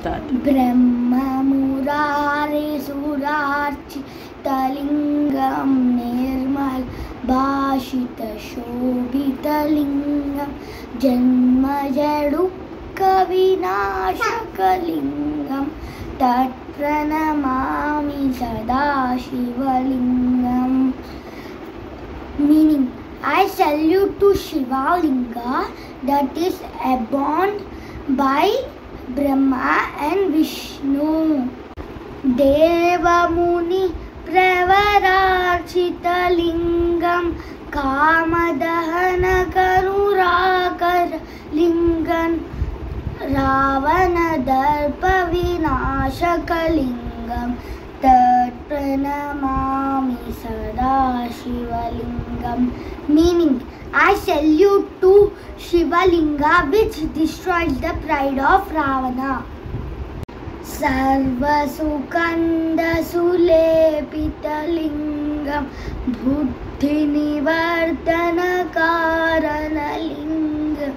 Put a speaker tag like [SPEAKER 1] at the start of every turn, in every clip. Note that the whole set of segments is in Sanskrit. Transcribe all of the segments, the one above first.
[SPEAKER 1] ब्रह्ममुरारिसुरार्चितलिङ्गं निर्मलभाषितशोभितलिङ्गं जन्मजडुःखविनाशकलिङ्गं तत्प्रणमामि सदा शिवलिङ्गम्. Meaning, I salute to Shiva Linga that is adorned by Brahma and Vishnu. Devamuni Pravararchita Lingam Kamadahana Karurakar Lingam Ravana Darpa Vinashaka Lingam Tat Pranamami Sada Shivalingam. Meaning, I salute to Shivalinga which destroys the pride of Ravana. Sarvasukanda Sulepitalingam Buddhinivartana Karanalingam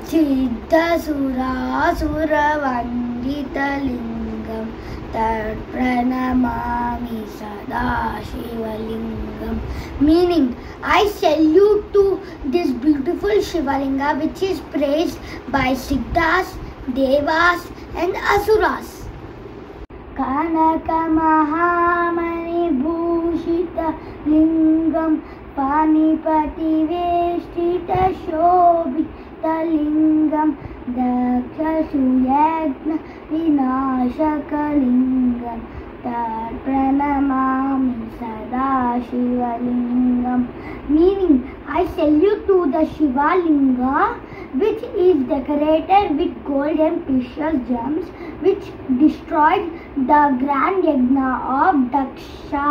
[SPEAKER 1] Siddhasura-suravandita-lingam Tat Pranamami Sada Shivalingam. Meaning, I salute to this beautiful Shivalinga which is praised by Siddhas, Devas and Asuras. Kanaka Mahamani Bhushita Lingam Panipati Veshtita Shobhita Lingam Daksha Suyagna Vinashaka Lingam Tat Pranamami Sada Shivalingam. Meaning, I salute to the Shiva Linga which is decorated with gold and precious gems which destroyed the grand yajna of Daksha.